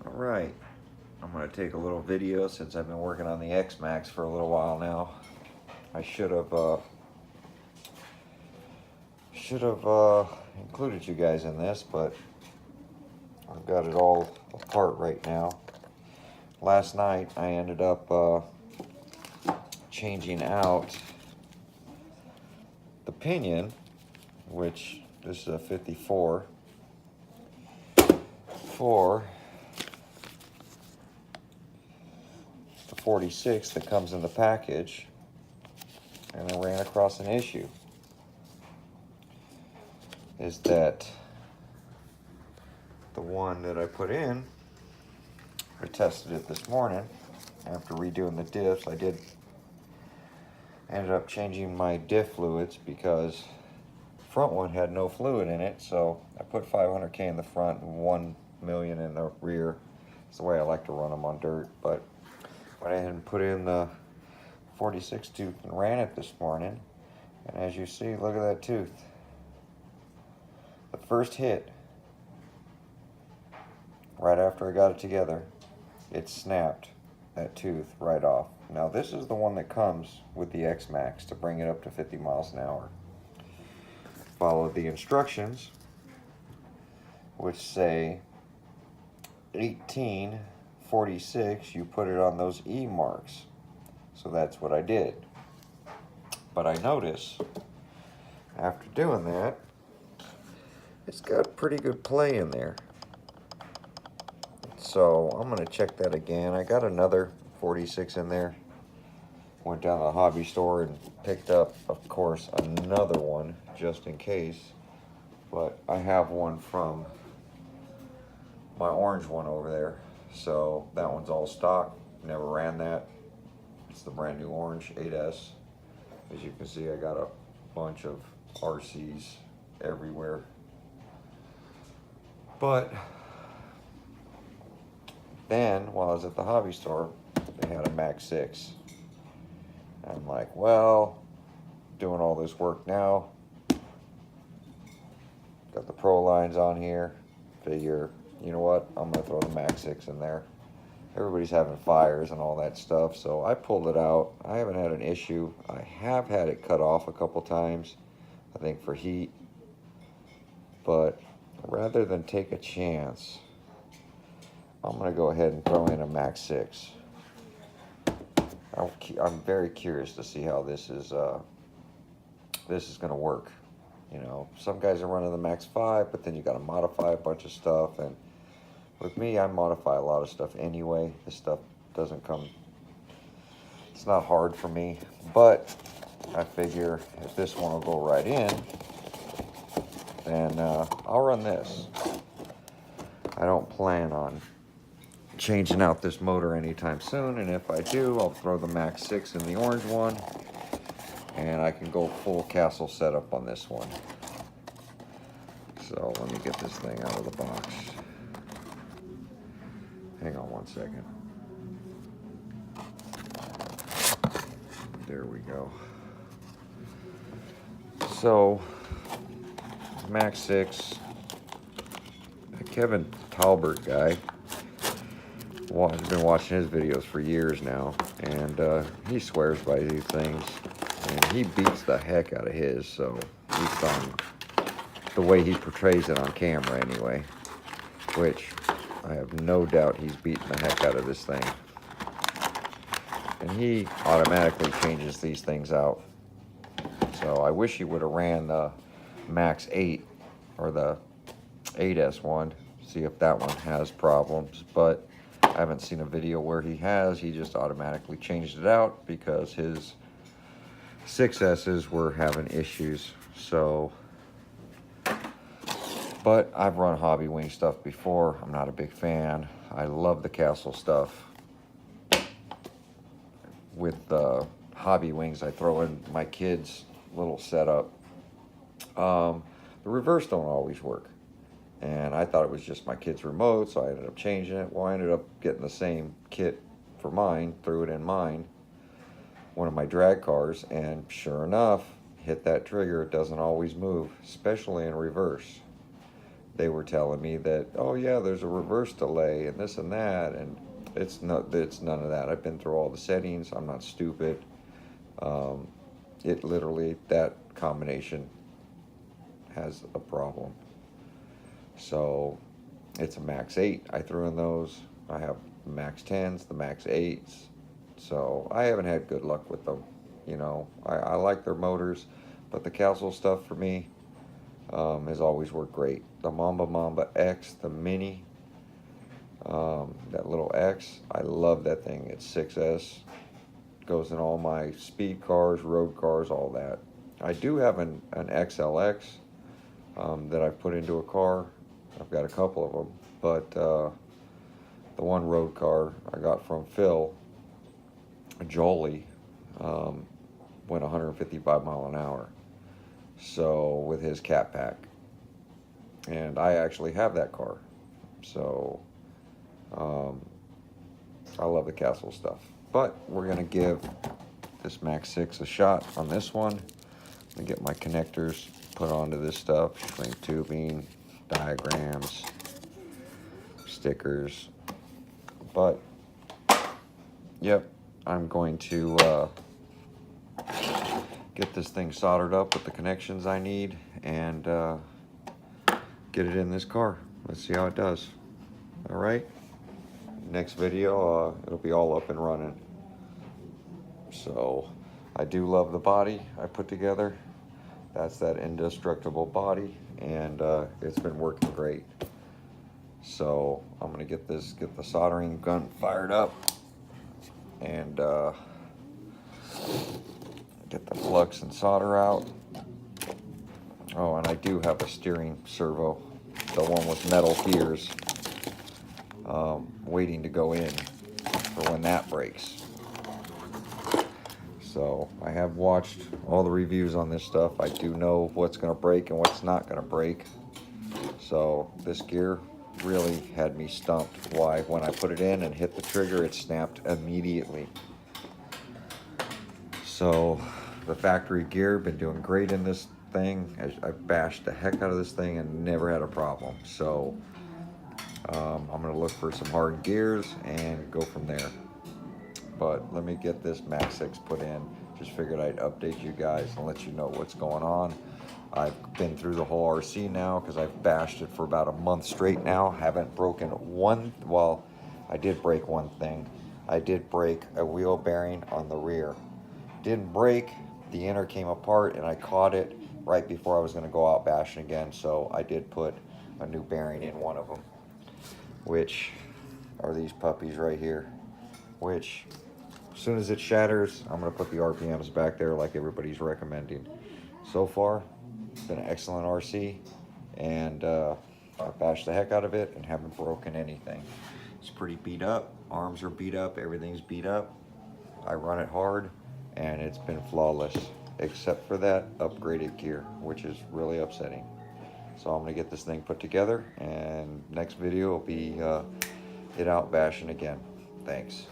Alright, I'm going to take a little video since I've been working on the xMaxx for a little while now. I should have included you guys in this, but I've got it all apart right now. Last night I ended up changing out the pinion, which this is a 54, for the 46 that comes in the package, and I ran across an issue. Is that the one that I put in, I tested it this morning after redoing the diffs. Ended up changing my diff fluids because the front one had no fluid in it, so I put 500K in the front and 1 million in the rear. It's the way I like to run them on dirt. But went ahead and put in the 46 tooth and ran it this morning, and as you see, look at that tooth. The first hit, right after I got it together, it snapped that tooth right off. Now this is the one that comes with the xMaxx to bring it up to 50 miles an hour. Follow the instructions, which say 1846, you put it on those E marks. So that's what I did. But I notice, after doing that, it's got pretty good play in there. So I'm going to check that again. I got another 46 in there. Went down to the hobby store and picked up, of course, another one just in case. But I have one from my orange one over there. So that one's all stock. Never ran that. It's the brand new orange 8S. As you can see, I got a bunch of RCs everywhere. But then, while I was at the hobby store, they had a Max 6. I'm like, well, doing all this work now. Got the Pro lines on here. Figure, you know what? I'm going to throw the Max 6 in there. Everybody's having fires and all that stuff, so I pulled it out. I haven't had an issue. I have had it cut off a couple times, I think for heat. But rather than take a chance, I'm going to go ahead and throw in a Max 6. I'm very curious to see how this is going to work. You know, some guys are running the Max 5, but then you got to modify a bunch of stuff. And with me, I modify a lot of stuff anyway. This stuff doesn't come, it's not hard for me. But I figure if this one will go right in, then I'll run this. I don't plan on changing out this motor anytime soon, and if I do, I'll throw the Max 6 in the orange one, and I can go full castle setup on this one. So let me get this thing out of the box. Hang on one second. There we go. So Max 6, Kevin Talbert guy, I've been watching his videos for years now, and he swears by these things, and he beats the heck out of his, so he's on the way he portrays it on camera anyway, which I have no doubt he's beating the heck out of this thing. And he automatically changes these things out. So I wish he would have ran the Max 8 or the 8S one, see if that one has problems, but I haven't seen a video where he has. He just automatically changed it out because his 6S's were having issues. So, but I've run hobby wing stuff before. I'm not a big fan. I love the Castle stuff. With the hobby wings, I throw in my kids' little setup. The reverse don't always work. And I thought it was just my kid's remote, so I ended up changing it. Well, I ended up getting the same kit for mine, threw it in mine, one of my drag cars, and sure enough, hit that trigger, it doesn't always move, especially in reverse. they were telling me that, oh yeah, there's a reverse delay and this and that, and it's none of that. I've been through all the settings. I'm not stupid. It literally, that combination has a problem. So it's a Max 8. I threw in those. I have the Max 10s, the Max 8s. So I haven't had good luck with them. You know, I like their motors, but the Castle stuff for me has always worked great. The Mamba X, the Mini, that little X, I love that thing. It's 6S. Goes in all my speed cars, road cars, all that. I do have an XLX that I've put into a car. I've got a couple of them, but the one road car I got from Phil, Jolie, went 155 mile an hour. So with his cat pack, and I actually have that car. So I love the Castle stuff. But we're gonna give this Max 6 a shot on this one. I'm gonna get my connectors put onto this stuff, shrink tubing, diagrams, stickers. But yep, I'm going to get this thing soldered up with the connections I need and get it in this car. Let's see how it does. All right, next video it'll be all up and running. So I do love the body I put together. That's that indestructible body, and it's been working great. So I'm gonna get the soldering gun fired up and get the flux and solder out. Oh, and I do have a steering servo, the one with metal gears, waiting to go in for when that breaks. So I have watched all the reviews on this stuff. I do know what's gonna break and what's not gonna break. So this gear really had me stumped. Why? When I put it in and hit the trigger, it snapped immediately. So the factory gear, been doing great in this thing. I bashed the heck out of this thing and never had a problem. So I'm gonna look for some hard gears and go from there. But let me get this Max 6 put in. Just figured I'd update you guys and let you know what's going on. I've been through the whole RC now because I've bashed it for about a month straight now. Haven't broken one, well, I did break one thing. I did break a wheel bearing on the rear. Didn't break, the inner came apart and I caught it right before I was gonna go out bashing again. So I did put a new bearing in one of them, which are these puppies right here, which as soon as it shatters, I'm gonna put the RPMs back there like everybody's recommending. So far, it's been an excellent RC, and I bashed the heck out of it and haven't broken anything. It's pretty beat up, arms are beat up, everything's beat up. I run it hard, and it's been flawless, except for that upgraded gear, which is really upsetting. So I'm gonna get this thing put together, and next video will be it out bashing again. Thanks.